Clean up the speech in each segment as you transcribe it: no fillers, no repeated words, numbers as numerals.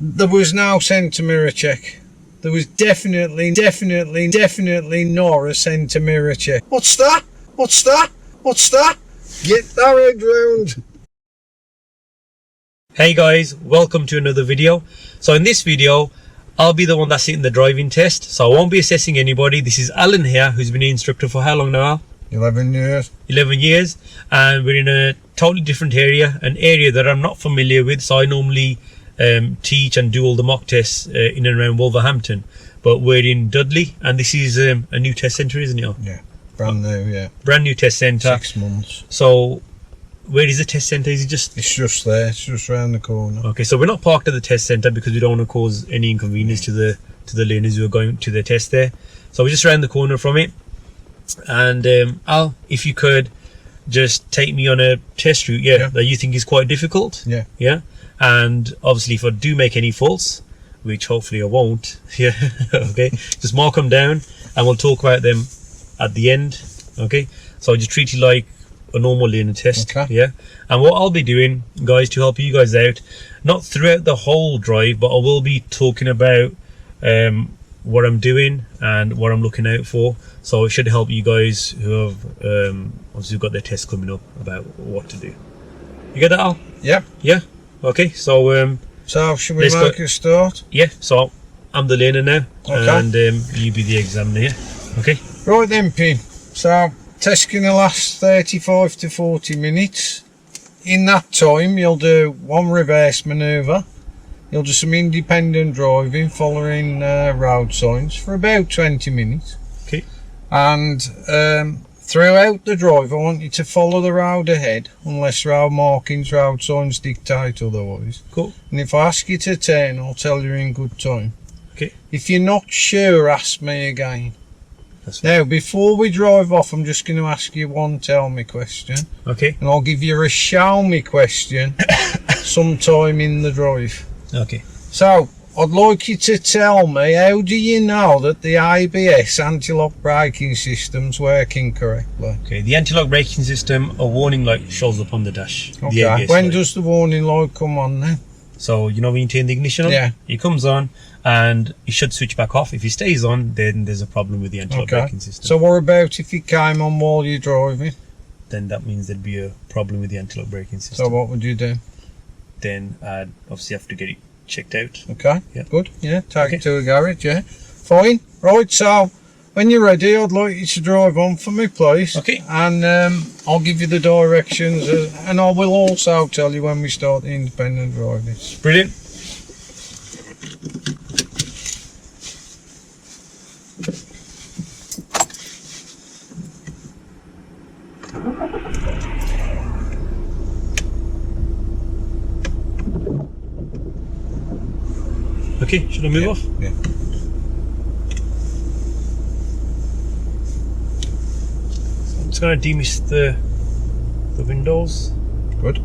There was no centre mirror check. There was definitely not a centre mirror check. What's that? What's that? What's that? Get that head round. Hey guys, welcome to another video. So in this video, I'll be the one that's sitting the driving test. So I won't be assessing anybody. This is Alan here, who's been an instructor for how long now, Al? 11 years. 11 years. And we're in a totally different area, an area that I'm not familiar with. So I normally teach and do all the mock tests in and around Wolverhampton. But we're in Dudley, and this is a new test centre, isn't it? Yeah, brand new, yeah. Brand new test centre. 6 months. So where is the test centre? Is it just... It's just there, it's just round the corner. Okay, so we're not parked at the test centre because we don't want to cause any inconvenience to the learners who are going to the test there. So we're just around the corner from it. And Al, if you could just take me on a test route, that you think is quite difficult. Yeah. And obviously if I do make any faults, which hopefully I won't, okay, just mark them down and we'll talk about them at the end. Okay, so just treat it like a normal learning test. Okay. And what I'll be doing, guys, to help you guys out, not throughout the whole drive, but I will be talking about what I'm doing and what I'm looking out for. So it should help you guys who have obviously got their tests coming up about what to do. You get that, Al? Yeah. Okay, so should we make a start? Yeah, so I'm the learner now, and you be the examiner, yeah? Okay. Right then, Pim. So test gonna last 35 to 40 minutes. In that time, you'll do one reverse manoeuvre. You'll do some independent driving following road signs for about 20 minutes. Okay. And throughout the drive, I want you to follow the road ahead, unless road markings, road signs dictate otherwise. Cool. And if I ask you to turn, I'll tell you in good time. Okay. If you're not sure, ask me again. That's fine. Now, before we drive off, I'm just going to ask you one tell me question. Okay. And I'll give you a show me question sometime in the drive. Okay. So, I'd like you to tell me, how do you know that the ABS anti-lock braking system's working correctly? Okay, the anti-lock braking system, a warning light shows up on the dash. Okay, the ABS when light. does the warning light come on then? So, you know when you turn the ignition on? Yeah. It comes on and it should switch back off. If it stays on, then there's a problem with the anti-lock braking system. So what about if it came on while you're driving? Then that means there'd be a problem with the anti-lock braking system. So what would you do? Then I'd obviously have to get it checked out. Okay, yeah. Good, yeah, take it to a garage, yeah. Fine, right, so when you're ready, I'd like you to drive on for me, please. Okay. And I'll give you the directions, and I will also tell you when we start the independent driving. Brilliant. Okay, should I move off? Yeah. So I'm just going to demist the windows. Good.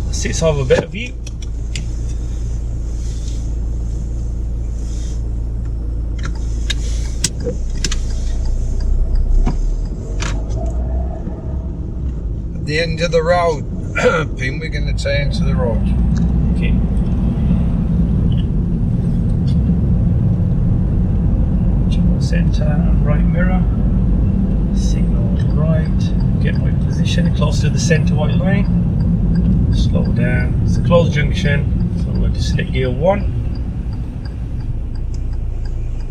Let's have a better view. The end of the road, Pim, we're going to turn to the right. Okay. Centre and right mirror. Signal right. Get right position, close to the centre white line. Slow down. It's a closed junction, so I'm going to select gear 1.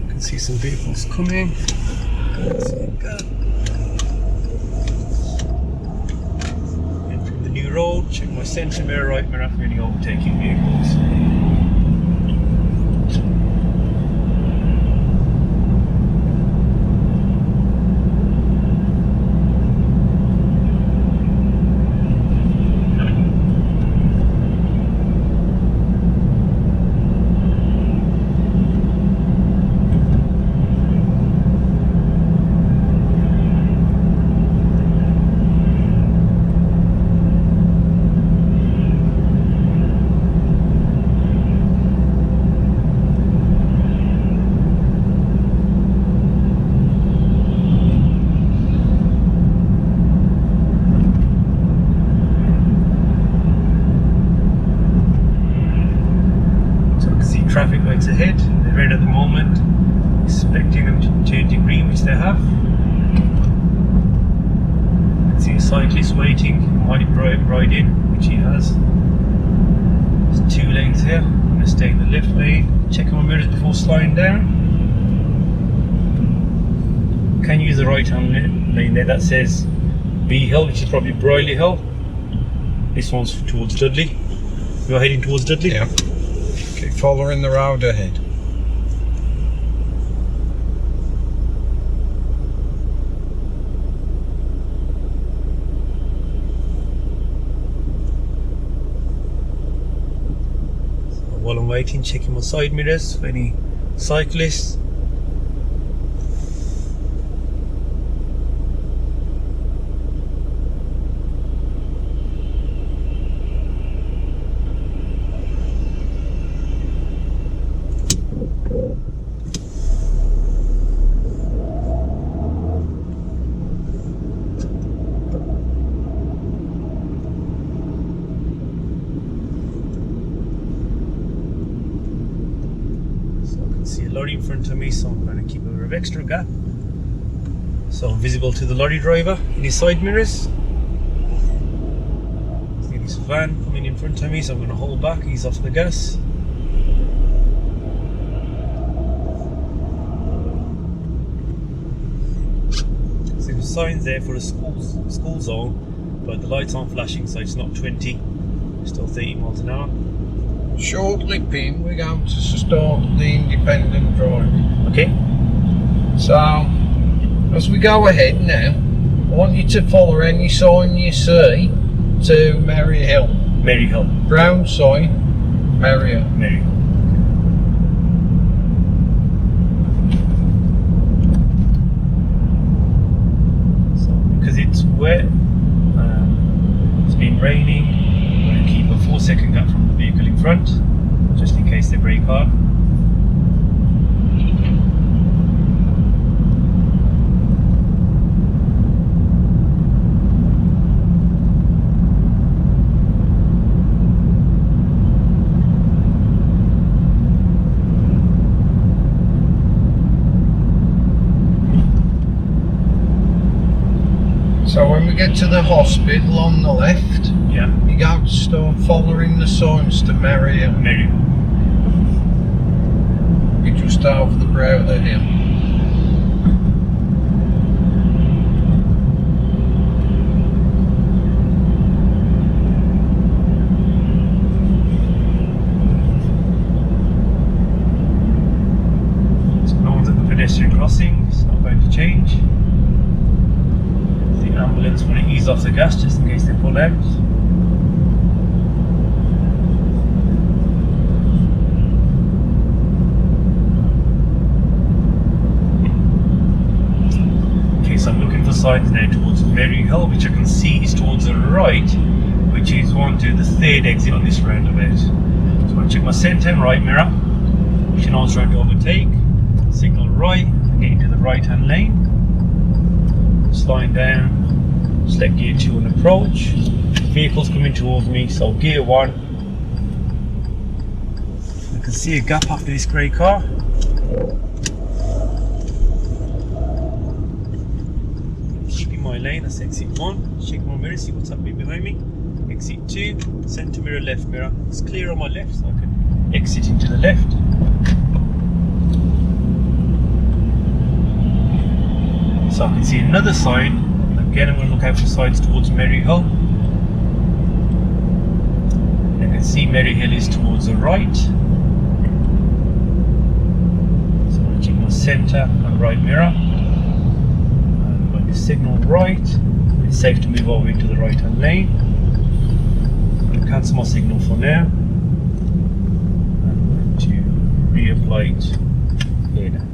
You can see some vehicles coming. Road, check my centre mirror, right mirror for any overtaking vehicles. cyclist waiting, might ride in, which he has. There's 2 lanes here. I'm going to stay in the left lane, check my mirrors before slowing down. Can use the right hand lane there that says B Hill, which is probably Broyley Hill. This one's towards Dudley. You're heading towards Dudley? Yeah. Keep following the road ahead. So while I'm waiting, checking my side mirrors for any cyclists. See a lorry in front of me, so I'm going to keep a bit of extra gap so I'm visible to the lorry driver in his side mirrors. See this van coming in front of me, so I'm going to hold back, ease off the gas. See the signs there for the school zone, but the lights aren't flashing, so it's not 20, still 30 miles an hour. Shortly, Pim, we're going to start the independent driving. Okay. So, as we go ahead now, I want you to follow any sign you see to Mary Hill. Mary Hill. Brown sign, Mary Hill. Mary Hill. So, because it's wet, it's been raining, I'm going to keep a 4-second gap from the vehicle in front, just in case they brake hard. So when we get to the hospital on the left, Yeah. you go to start following the signs to Mary Hill. Mary Hill. You're just over the brow of the hill. So no one's at the pedestrian crossing, it's not going to change. The ambulance want to ease off the gas just in case they pull out. Okay, so I'm looking for signs now towards Mary Hill, which I can see is towards the right, which is one to the 3rd exit on this roundabout. So I'm going to check my centre and right mirror, which I know it's trying to overtake. Signal right, get into the right hand lane. Slowing down, select gear 2 on approach. Vehicle's coming towards me, so gear 1. I can see a gap after this grey car. Keeping my lane, that's exit 1. Check my mirror, see what's happening behind me. Exit 2, centre mirror, left mirror. It's clear on my left, so I can exit into the left. So I can see another sign. Again, I'm going to look out for signs towards Mary Hill. I can see Mary Hill is towards the right. So I'm going to check my centre and right mirror. I'm going to signal right. It's safe to move over into the right hand lane. I'm going to cancel my signal for now. I'm going to reapply it later.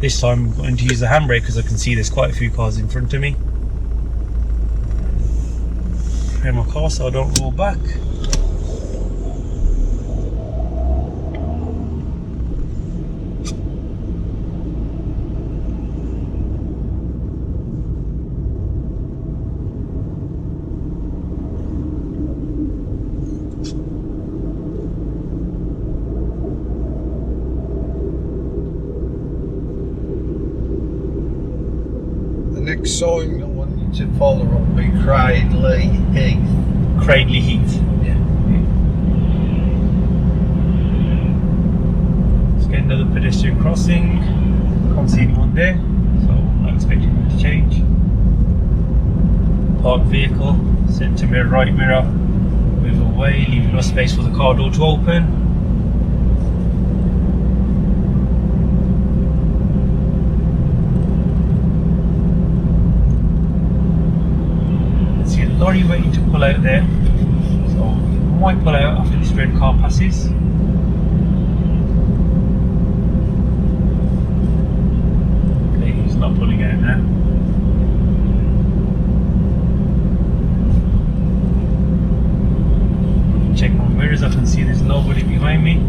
This time I'm going to use the handbrake because I can see there's quite a few cars in front of me. Prepare my car so I don't roll back. next sign I want you to follow will be Cradley Heath. Cradley Heath. Yeah. Let's get another pedestrian crossing. Can't see anyone there, so I'm not expecting them to change. Parked vehicle, centre mirror, right mirror, move away, leaving no space for the car door to open. See a lorry waiting to pull out there, so I might pull out after this red car passes. Okay, he's not pulling out now. Check my mirrors, I can see there's nobody behind me.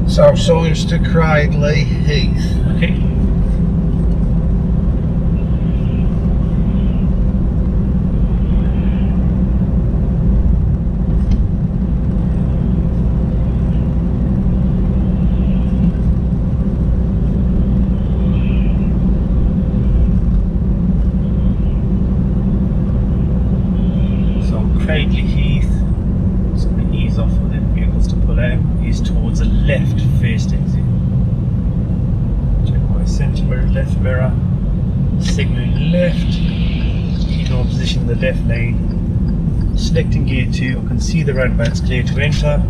So signs to Cradley Heath. Okay. Cradley Heath, just going to ease off for the vehicles to pull out, is towards the left first exit. Check my centre mirror, left mirror, signalling left, keeping our position in the left lane, selecting gear 2, I can see the roundabout's clear to enter.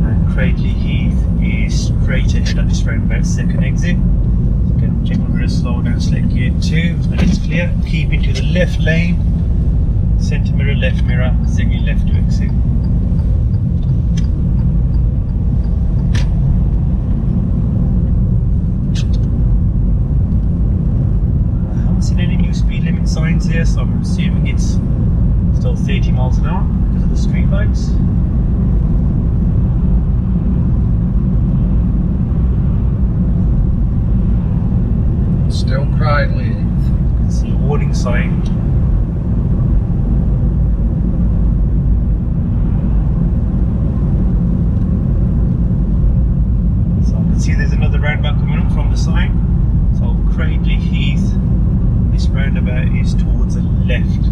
And Cradley Heath is straight ahead at this roundabout second exit. Check my mirror, slow down, select gear 2, and it's clear. Keep into the left lane, centre mirror, left mirror, signal left to exit. I haven't seen any new speed limit signs here, so I'm assuming it's still 30 miles an hour because of the street lights. Still Cradley Heath. You can see a warning sign. So I can see there's another roundabout coming up from the sign. So Cradley Heath, this roundabout is towards the left.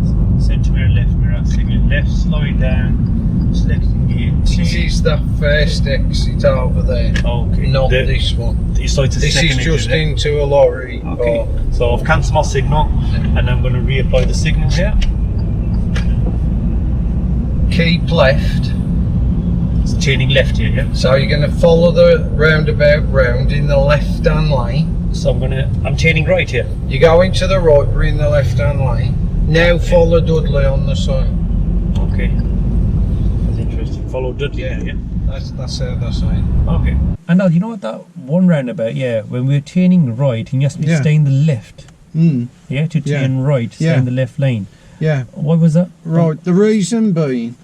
So centre mirror, left mirror, signal left, slowing down, selecting gear 2. This is the first exit over there. Okay. Not this one. So it's a This second is just exit. into a lorry. Okay. So I've cancelled my signal and I'm going to reapply the signal here. Keep left. It's turning left here, yeah? So you're going to follow the roundabout round in the left hand lane. So I'm turning right here. You go into the right, we're in the left hand lane. Now follow Dudley on the sign. Okay. That's interesting. Follow Dudley Yeah. here, yeah? That's how they're saying. Okay. And now, you know what, that one roundabout, yeah, when we were turning right and you asked me to stay in the left. Yeah, to turn right, stay in the left lane. Yeah. What was that? Right, the reason being,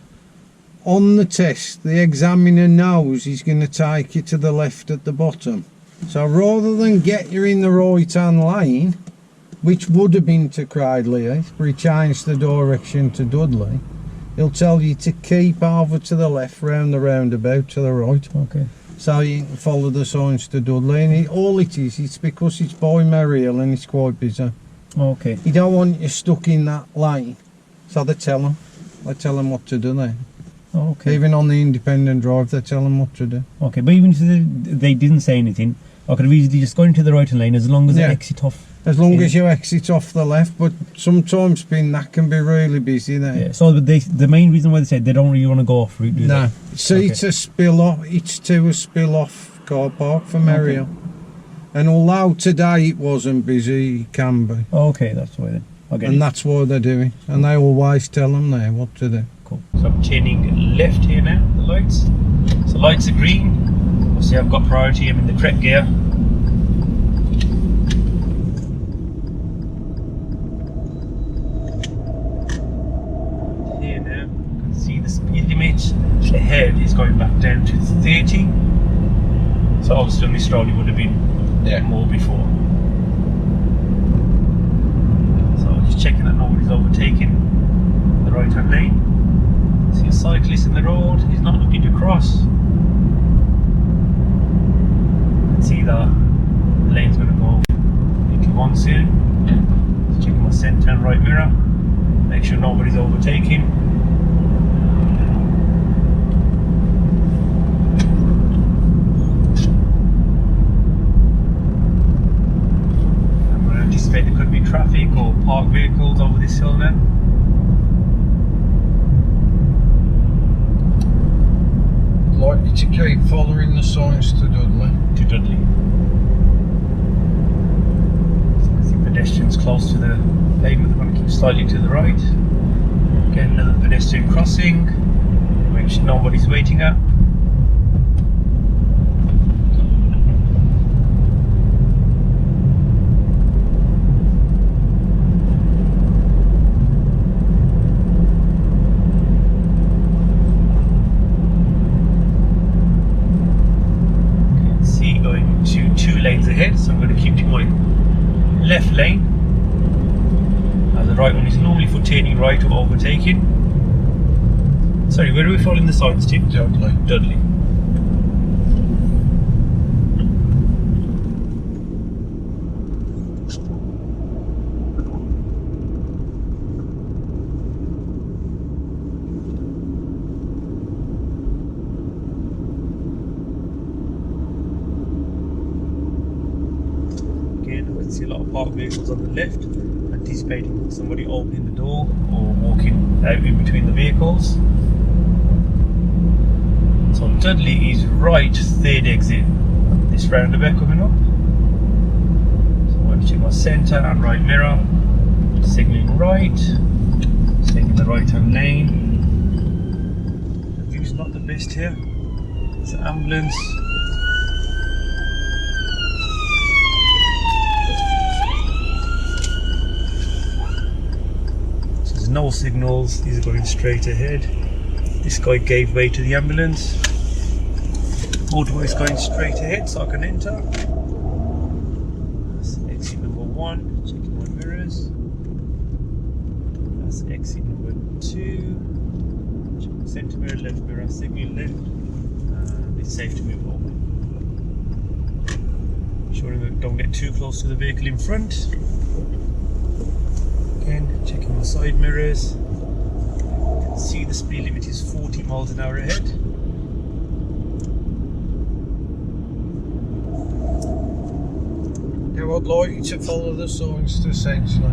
on the test, the examiner knows he's going to take you to the left at the bottom. So rather than get you in the right hand lane, which would have been to Cradley Heath, but he changed the direction to Dudley, he'll tell you to keep over to the left round the roundabout to the right. Okay. So you can follow the signs to Dudley, and all it is, it's because it's by Merrill and it's quite busy. Okay. You don't want you stuck in that lane, so they tell them what to do there. Okay. Even on the independent drive, they tell them what to do. Okay, but even if they didn't say anything, I could have easily just gone into the right hand lane as long as I exit off. As long as you exit off the left, but sometimes that can be really busy there. Yeah. So the main reason why they said they don't really want to go off route, do No, they? see, it's a spill off. It's to a spill off car park for Merrill. And although today it wasn't busy, it can be. Okay, that's why then. Okay. And that's why they're doing. And they always tell them there what to do. Cool. So I'm turning left here now, the lights. So lights are green. Obviously I've got priority, I'm in the correct gear. Here now, you can see the speed limit ahead is going back down to 30. So obviously on this road it would have been more before. So nobody's overtaking the right hand lane. See a cyclist in the road, he's not looking to cross. You can see that the lane's going to go into one soon. Just checking my centre and right mirror, make sure nobody's overtaking. There could be traffic or parked vehicles over this hill now. Like you to keep following the signs to Dudley. So I see pedestrians close to the pavement, they're going to keep slightly to the right. Get another pedestrian crossing, which nobody's waiting at. Lanes ahead, so I'm going to keep to my left lane, as the right one is normally for turning right or overtaking. Sorry, where are we following the signs to? Dudley. See a lot of parked vehicles on the left, anticipating somebody opening the door or walking out in between the vehicles. So Dudley is right, third exit, this roundabout coming up. So I'm going to check my centre and right mirror, signalling right, staying in the right hand lane. The view's not the best here, there's an ambulance. No signals, these are going straight ahead. This guy gave way to the ambulance. Motorway is going straight ahead, so I can enter. That's exit number 1, checking my mirrors. That's exit number 2. Check centre mirror, left mirror, signal left. And it's safe to move over. Ensuring that don't get too close to the vehicle in front. Again, checking my side mirrors. You can see the speed limit is 40 miles an hour ahead. Yeah, I'd like you to follow the signs to essentially.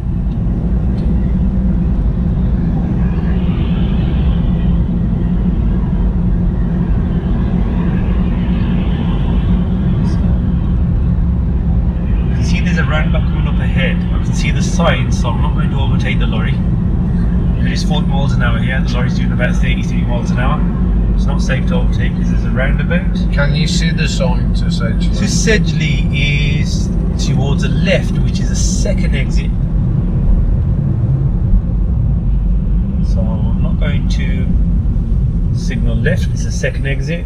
There's a roundabout coming up ahead. I can see the sign, so I'm not going to overtake the lorry. It is 40 miles an hour here, the lorry's doing about 33 miles an hour. It's not safe to overtake because there's a roundabout. Can you see the sign to Sedgley? So Sedgley is towards the left, which is the second exit. So I'm not going to signal left, it's the second exit.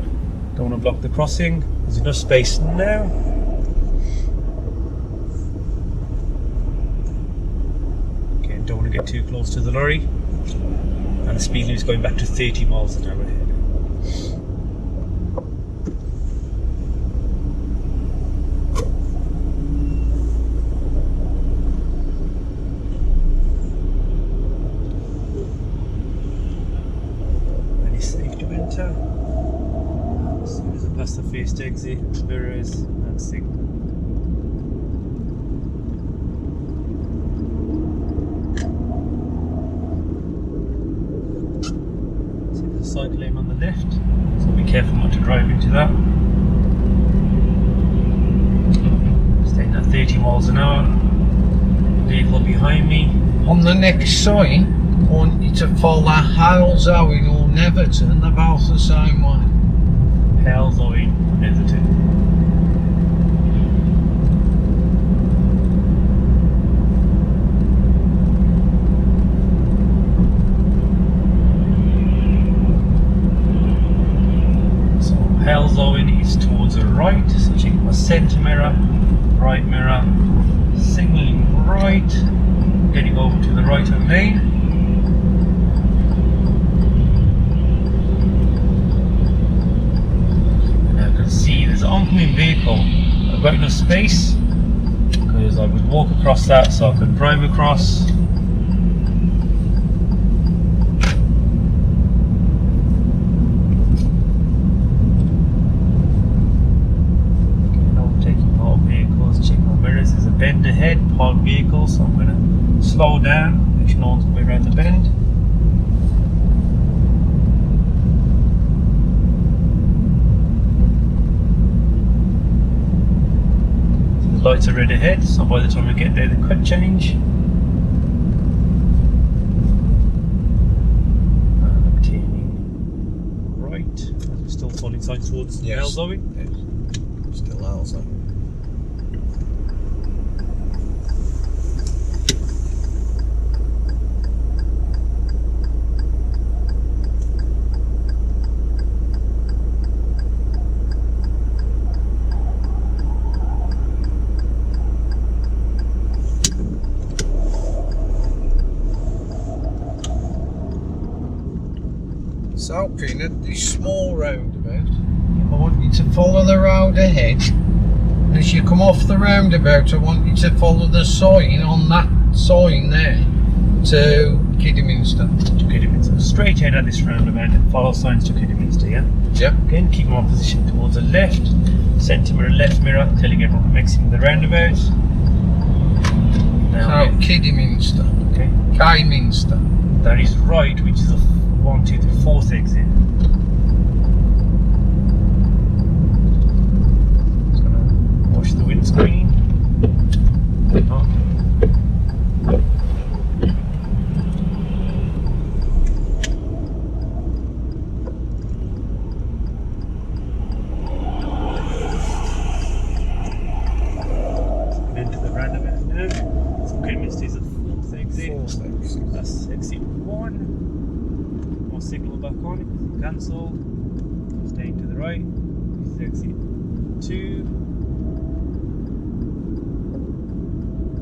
Don't want to block the crossing. There's enough space now. Don't want to get too close to the lorry, and the speed limit is going back to 30 miles an hour ahead. And it's safe to enter. As soon as I pass the first exit, mirrors and signal. Cycle lane on the left, so be careful not to drive into that. Staying at 30 miles an hour. Vehicle behind me. On the next sign, I want you to follow Hales Owen or Netherton, they're both the same way. Hales Owen, Netherton. Hales Owen is towards the right, so checking my centre mirror, right mirror, signalling right, getting over to the right hand lane. And I can see there's an oncoming vehicle. I've got enough space because I would walk across that so I can drive across. There's a bend ahead, parked vehicle, so I'm going to slow down, make sure no one's going around the bend. So the lights are red ahead, so by the time we get there, the cut change. And I'm turning right, as we're still following signs towards Ells, are we? Yes. Still Ells, So, Peanut, this small roundabout, I want you to follow the road ahead. And as you come off the roundabout, I want you to follow the sign on that sign there to Kidderminster. To Kidderminster. Straight ahead at this roundabout and follow signs to Kidderminster, yeah? Yep. Again, keep my position towards the left. Centre mirror, left mirror, telling everyone I'm exiting the roundabout. Now, so, Kidderminster. Okay. Kidderminster. That is right, which is a 1, 2, 3, 4th exit. Just gonna wash the windscreen. Oh. Into the roundabout now. So Kidderminster is a 4th exit. That's exit 1. Signal back on it, cancel, staying to the right, this is exit 2,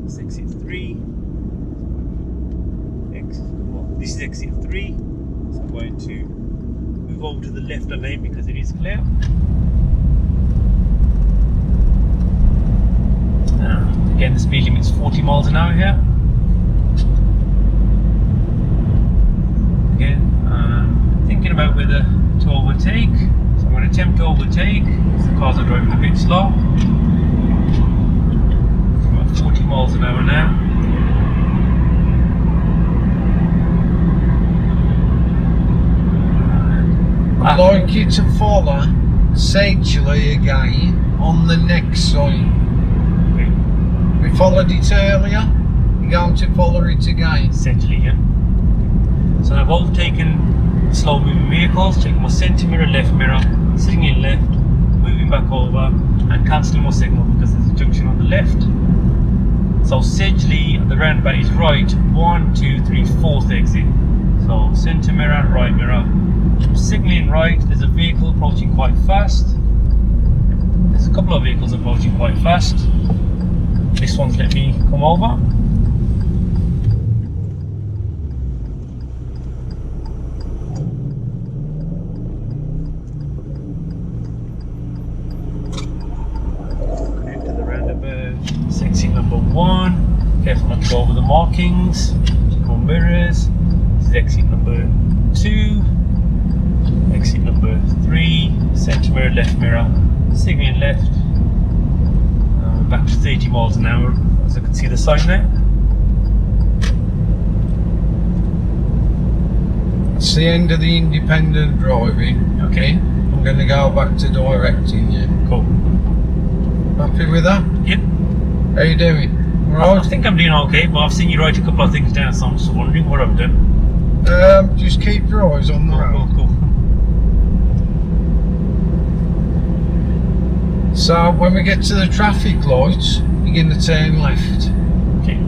this is exit 3, this is exit 3, so I'm going to move over to the left lane because it is clear. Again, the speed limit is 40 miles an hour here. Again, thinking about whether to overtake, so I'm going to attempt to overtake because the cars are driving a bit slow. About 40 miles an hour now. I'd like you to follow sagely again on the next sign. Okay. We followed it earlier, you're going to follow it again. Sagely, yeah. So I've overtaken slow moving vehicles, checking my centre mirror, left mirror, sitting in left, moving back over and cancelling my signal because there's a junction on the left. So Sedgley at the roundabout is right, 1, 2, 3, 4th exit. So centre mirror, right mirror, signalling right, there's a vehicle approaching quite fast. There's a couple of vehicles approaching quite fast. This one's let me come over. Exit number 1, careful not to go over the markings, check my mirrors, this is exit number 2, exit number 3, centre mirror, left mirror, signalling left, back to 30 miles an hour as I can see the sign there. It's the end of the independent driving. Okay. I'm going to go back to directing you. Cool. Happy with that? Yep. How you doing? Right. I think I'm doing okay, but I've seen you write a couple of things down, so I'm just wondering what I've done. Just keep your eyes on the road. Cool. So when we get to the traffic lights, you're going to turn left. Okay.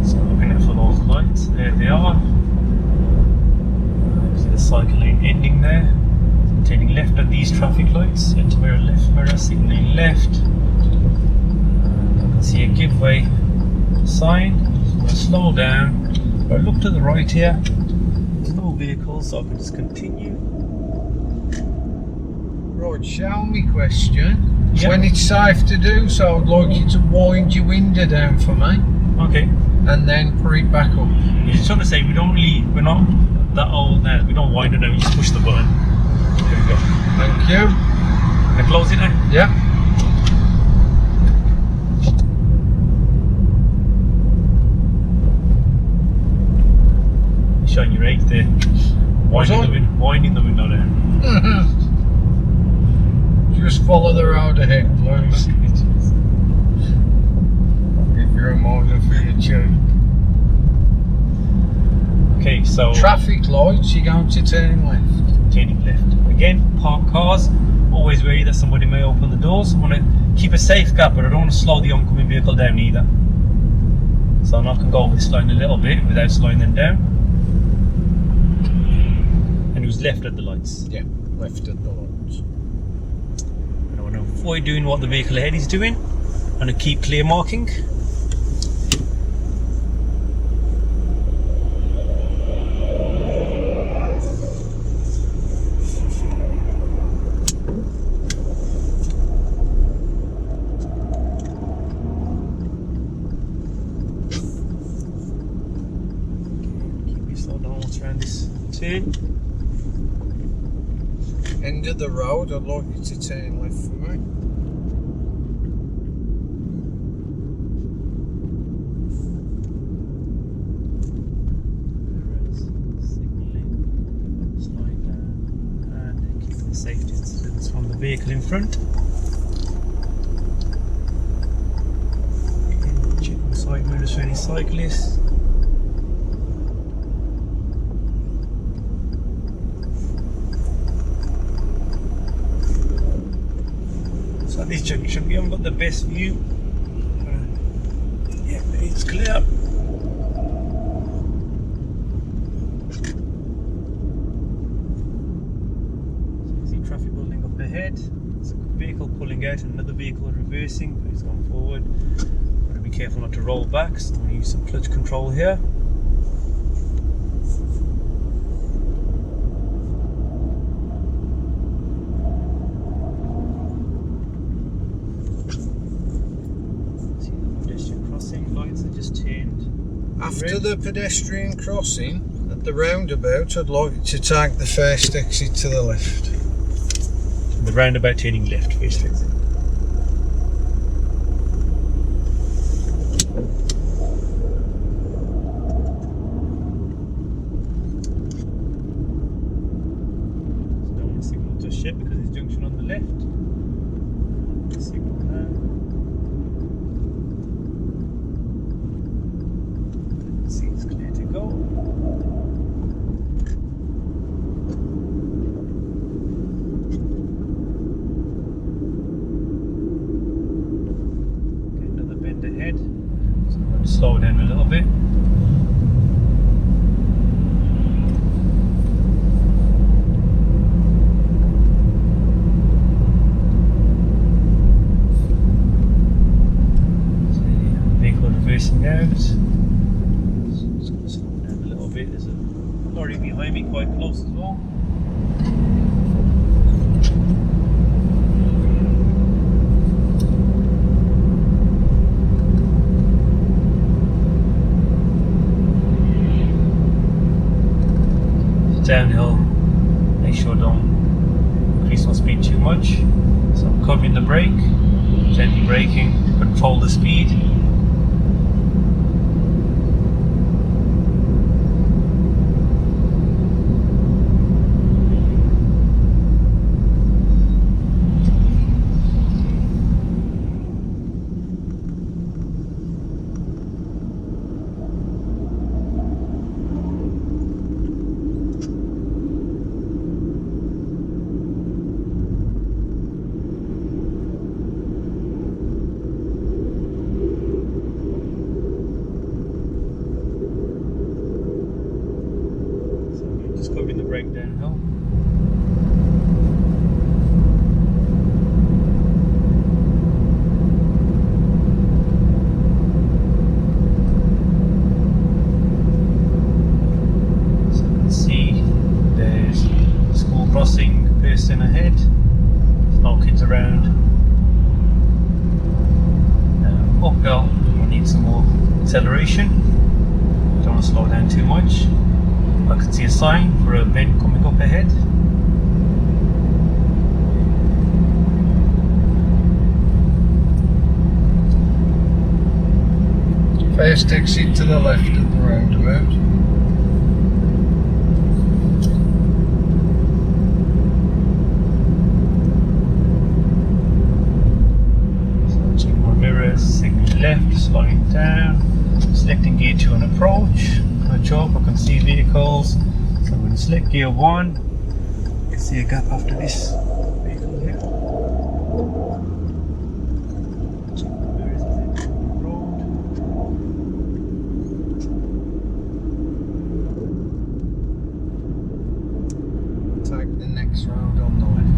So looking out for those lights, there they are. See the cycle lane ending there. So turning turning left at these traffic lights. Into mirror, left mirror, signalling left. I can see a give way sign. I'm going to slow down. If I look to the right here, there's no vehicles, so I can just continue. Right, show me question. Yep. When it's safe to do so, I'd like you to wind your window down for me. Okay. And then put it back up. You're just trying to say we're not that old now. We don't wind it down, we just push the button. There we go. Thank you. Can I close it now? Yeah. Showing your eight there. Winding the window down. Just follow the road ahead, please. If you're a model future. Okay, so Traffic lights, you're going to turn left. turning left. Again, parked cars, always wary that somebody may open the doors. I want to keep a safe gap, but I don't want to slow the oncoming vehicle down either. So I'm not going to go over this line a little bit without slowing them down. And it was left at the lights. Yeah, left at the lights. And I want to avoid doing what the vehicle ahead is doing. I'm going to keep clear marking. Around this turn. End of the road, I'd like you to turn left for me. Signalling, slowing down, and keeping the safety distance from the vehicle in front. Checking the side mirrors for any cyclists. At this junction, we haven't got the best view. Yeah, it's clear. So you see traffic building up ahead. There's a vehicle pulling out and another vehicle reversing, but he's gone forward. Got to be careful not to roll back, so I'm going to use some clutch control here. Lights are just turned. After the pedestrian crossing at the roundabout, I'd like you to take the first exit to the left. The roundabout turning left, first exit. Don't want to signal just yet because it's junction on the left. Signal now. See, it's clear to go. Okay, another bend ahead. So I'm going to slow down a little bit. Vehicle reversing out. There's a lorry behind me quite close as well. Downhill, make sure I don't increase my speed too much. So I'm covering the brake, gently braking, control the speed. Just covering the brake downhill. testing ahead. There's no kids around. Uphill, I need some more acceleration. Don't want to slow down too much. I can see a sign for a bend coming up ahead. First exit to the left of the roundabout. Signal left, slowing down, selecting gear 2 on approach, clutch up, I can see vehicles, so I'm going to select gear 1, you can see a gap after this vehicle here. Where is it? Road. Take the next road on the left.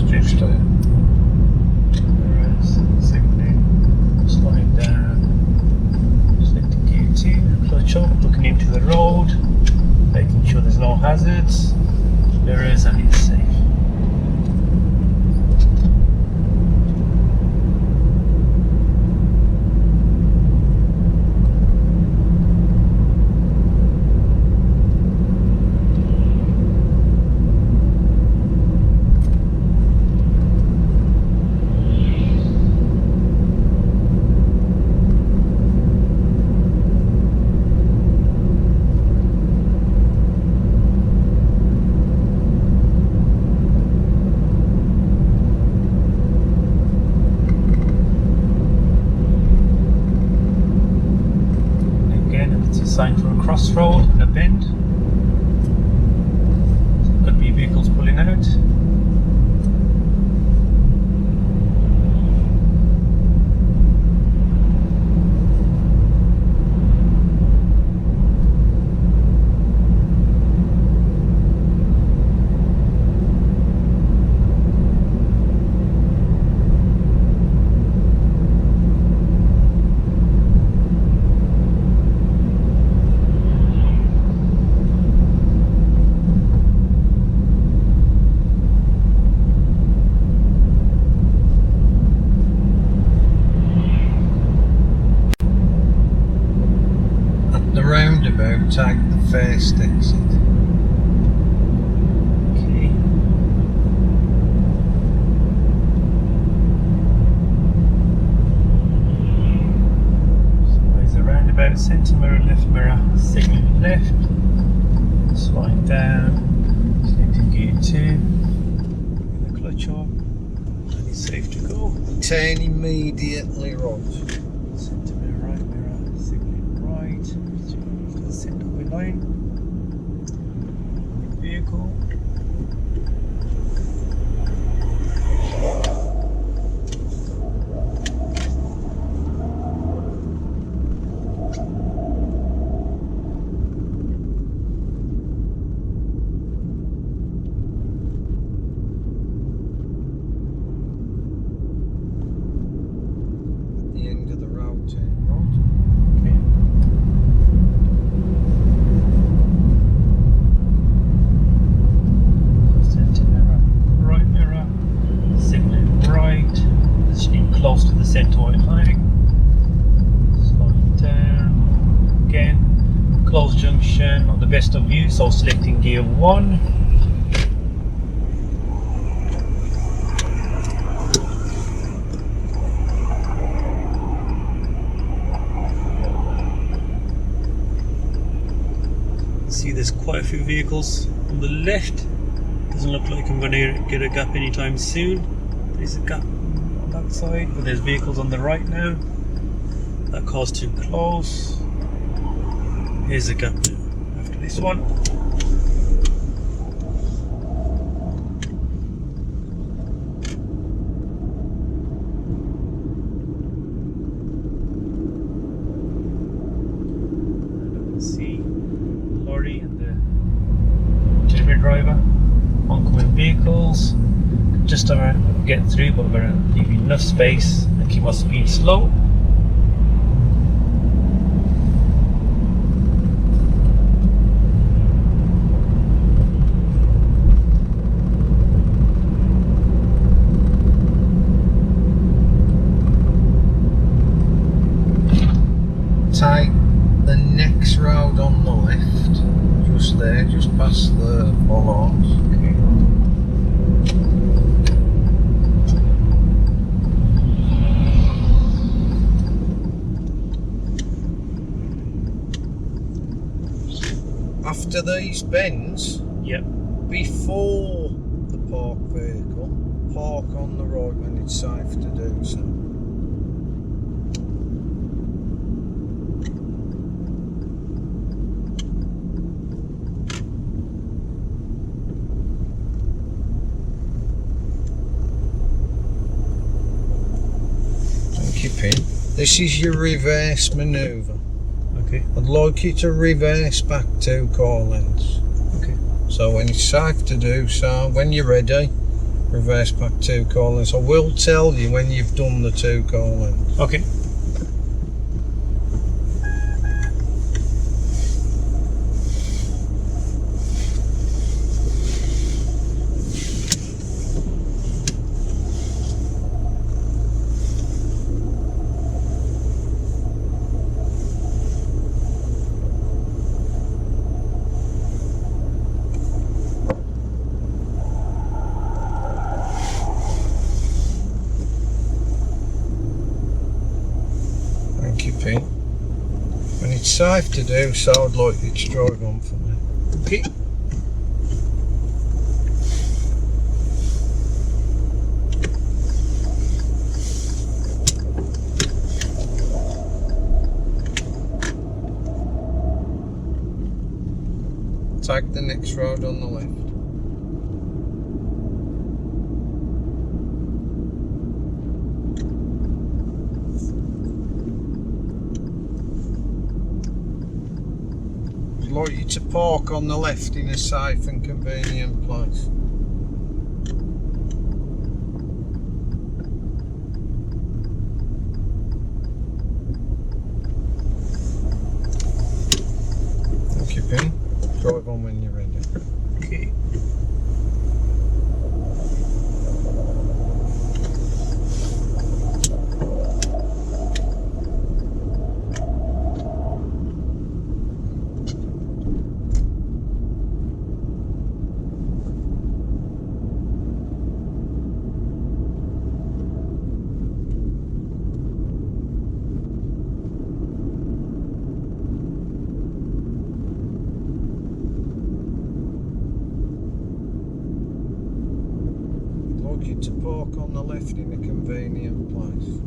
Drift up. Whereas signaling, slowing down, selecting gear 2, clutch up, looking into the road, making sure there's no hazards, mirrors, and it's safe. Sign for a crossroad and a bend. Could be vehicles pulling out. Roundabout, take the first exit. Okay. So there's a roundabout, centre mirror, left mirror, signal left, slowing down, selecting gear 2, bring the clutch up, and it's safe to go. Turn immediately right. Centre mirror, right mirror, signal right. Centre line, vehicle. At the end of the road, turn right. Okay. Close to the centre white line, slowing down again, closed junction, not the best of view, so selecting gear 1, see there's quite a few vehicles on the left, doesn't look like I'm going to get a gap anytime soon. There's a gap that side, but there's vehicles on the right now. That car's too close. Here's a gap now after this one. And I can see the lorry and the delivery driver, oncoming vehicles. Just about get through, but we're going to leave enough space and keep our speed slow. take the next road on the left, just there, just past the bollards. After these bends, Yep. before the park vehicle, park on the right when it's safe to do so. Thank you, Pin. This is your reverse manoeuvre. Okay. I'd like you to reverse back 2 car lengths. Okay. So when it's safe to do so, when you're ready, reverse back 2 car lengths. I will tell you when you've done the 2 car lengths. Okay. Thank you, Pete. When it's safe to do so, I'd like you to drive on for me. Okay. Take the next road on the left. I'd like you to park on the left in a safe and convenient place. Thank you, Pin. Drive on when you're ready. Okay. I'd like you to park on the left in a convenient place.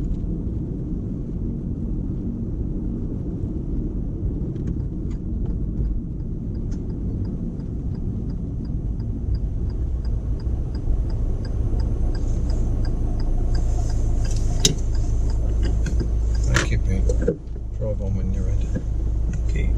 Thank you, Pete. Drive on when you're ready. Okay.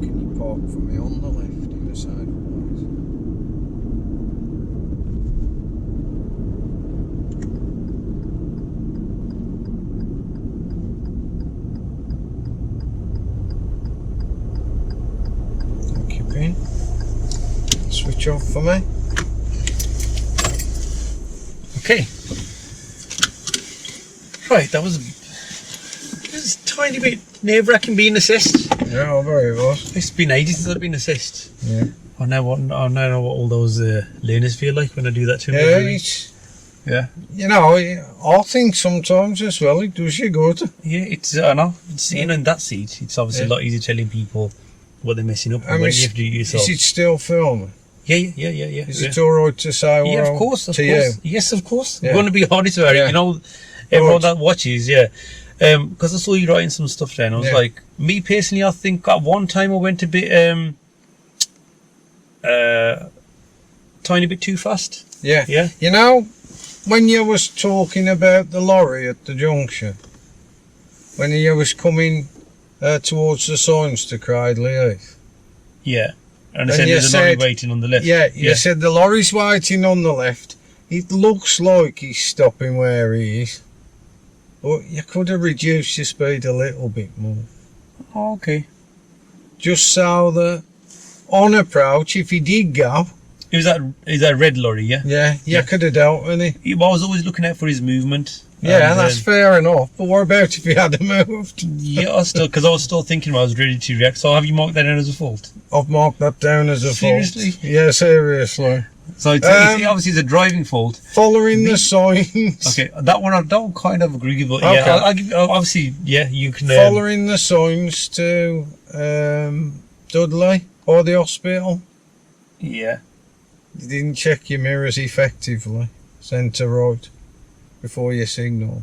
Can you park for me on the left in a safe place? Thank you, Pin. Switch off for me. Okay. Right, that was a tiny bit nerve-wracking being assessed. Yeah, I very was. It's been ages since I've been assessed. Yeah. I now know what all those learners feel like when I do that to them. Yeah, every week. it's, Yeah. you know, I think sometimes as well it does you good. Yeah, it's I know. It's, you know, in that seat, it's obviously Yeah. a lot easier telling people what they're messing up I and mean, when you have to do it yourself. Is it still filming? Yeah. Is it alright to say Yeah, of course, to you? Yes, of course. Yeah. I'm going to be honest about Yeah. it. You know, everyone Right. that watches, yeah. Because I saw you writing some stuff there, and I was like, me personally, I think at one time I went a bit, tiny bit too fast. Yeah. Yeah. You know, when you was talking about the lorry at the junction, when you was coming towards the signs to Cradley Heath. Yeah. And I said there's a lorry waiting on the left. Yeah, you said the lorry's waiting on the left. It looks like he's stopping where he is. But you could have reduced your speed a little bit more. Oh, okay. Just so that on approach, if he did go... Is that red lorry, yeah? Yeah, you could have dealt with it. I was always looking out for his movement. Yeah, that's fair enough. But what about if he hadn't moved? Yeah, because I was still thinking I was ready to react. So have you marked that down as a fault? I've marked that down as a Seriously? fault. Yeah, seriously. So it's obviously it's a driving fault. Following the signs. Okay, that one I don't kind of agree with. But Okay. yeah, I'll give, obviously, yeah, you can. Following the signs to Dudley or the hospital. Yeah. You didn't check your mirrors effectively. Centre right. Before you signalled.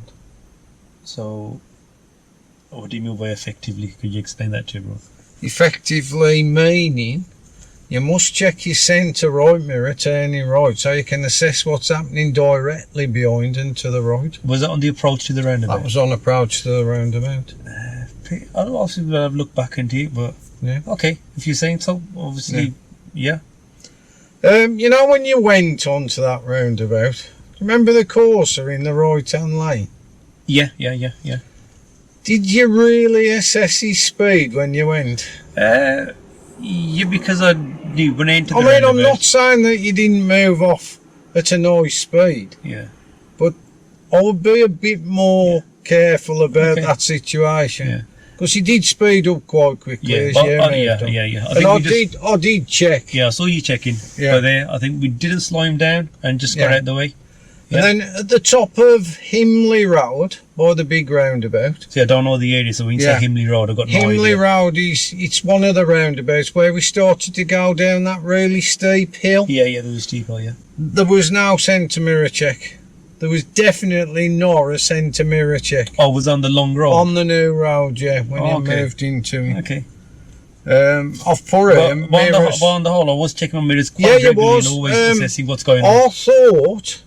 So, what do you mean by effectively? Could you explain that to me, bro? Effectively meaning you must check your centre right mirror turning right so you can assess what's happening directly behind and to the right. Was that on the approach to the roundabout? That was on approach to the roundabout. I don't obviously have looked back into it, but yeah. Okay, if you're saying so, obviously, yeah. You know when you went onto that roundabout, remember the Corsa in the right hand lane? Yeah. Did you really assess his speed when you went? Yeah, because I knew when I entered the I'm roundabout. not saying that you didn't move off at a nice speed. Yeah. But I would be a bit more careful about that situation. Yeah. Because he did speed up quite quickly as you moved on. Yeah. I did check. Yeah, I saw you checking. Yeah. But there, I think we didn't slow him down and just got out the way. Yeah. And then at the top of Himley Road, by the big roundabout. See, I don't know the area, so when you say Himley Road, I've got no Himley idea. Road it's one of the roundabouts where we started to go down that really steep hill. Yeah, there was a steep hill, yeah. There was no centre mirror check. There was definitely not a centre mirror check. Oh, it was on the long road? On the new road, yeah, when you moved into it. Okay. I've put it. But on the whole, I was checking my mirrors quite regularly and always assessing what's going on. I thought,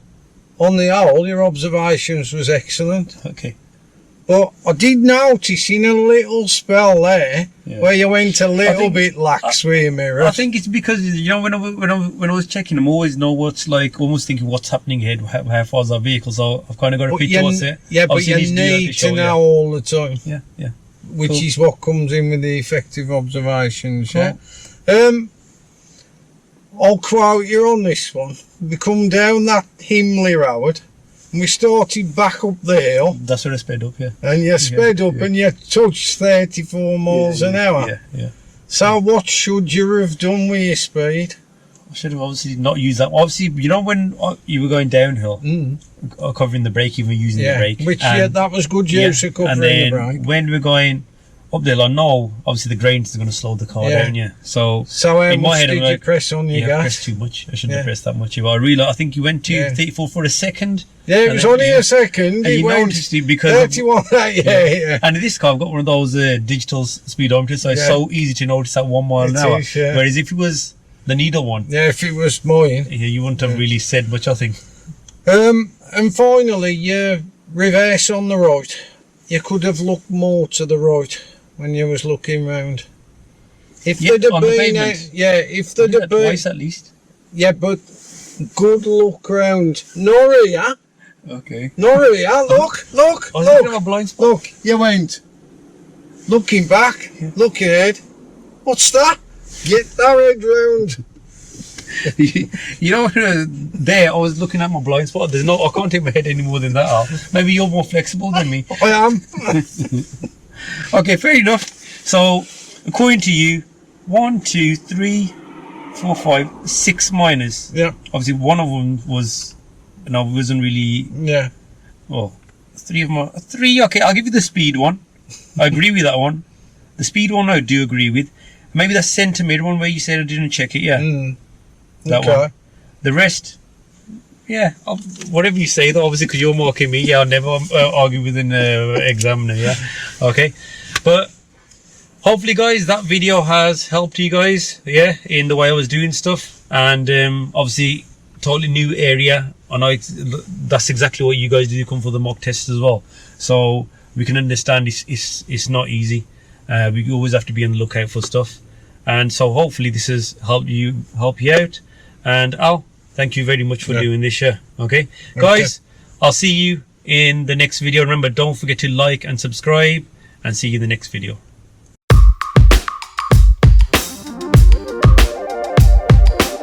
on the whole, your observations was excellent. Okay. But I did notice in a little spell there where you went a little bit lax with your mirrors. I think it's because, you know, when I was checking, I'm always know what's like, almost thinking what's happening ahead, how far is our vehicle, so I've kind of got a picture what's it. Yeah, but you need to know all the time. Yeah. Which is what comes in with the effective observations, Cool. I'll quote you on this one. We come down that Himley Road and we started back up the hill. That's where I sped up, yeah. And you sped up and you touched 34 miles an hour. Yeah. So what should you have done with your speed? I should have obviously not used that. Obviously, you know when you were going downhill, covering the brake, even using the brake. Which, that was good use of covering the brake. And then when we're going up there, I know obviously the grain is going to slow the car down, So how in my much head, did you press on your gas? I pressed too much. I shouldn't have pressed that much. But I think you went to 34 for a second. Yeah, it was only a second. And you noticed it because 31. And in this car, I've got one of those digital speedometers, so it's so easy to notice at 1 mile an hour. Whereas if it was the needle one, if it was mine, you wouldn't have really said much, I think. And finally, your reverse on the right. You could have looked more to the right when you was looking round. If there'd have been, if there'd have been twice at least. Yeah, but good look round. Noria. Okay. Noria, look. A blind spot. Look, you went. Looking back, look ahead. What's that? Get that head round. You know, there I was looking at my blind spot. I can't take my head any more than that out. Maybe you're more flexible than me. I am. Okay, fair enough. So, according to you, 1, 2, 3, 4, 5, 6 minors. Yeah. Obviously, one of them wasn't really. Yeah. Well, 3 of them. 3. Okay, I'll give you the speed one. I agree with that one. The speed one, I do agree with. Maybe that centre mid one where you said I didn't check it. Yeah. That one. The rest, Yeah, whatever you say though, obviously, because you're mocking me. Yeah, I'll never argue with an examiner. Yeah, okay. But hopefully, guys, that video has helped you guys. Yeah, in the way I was doing stuff, and obviously, totally new area. I know that's exactly what you guys do. You come for the mock tests as well, so we can understand it's not easy. We always have to be on the lookout for stuff, and so hopefully this has helped you out. And Al, thank you very much for doing this. Okay, guys, I'll see you in the next video. Remember, don't forget to like and subscribe, and see you in the next video.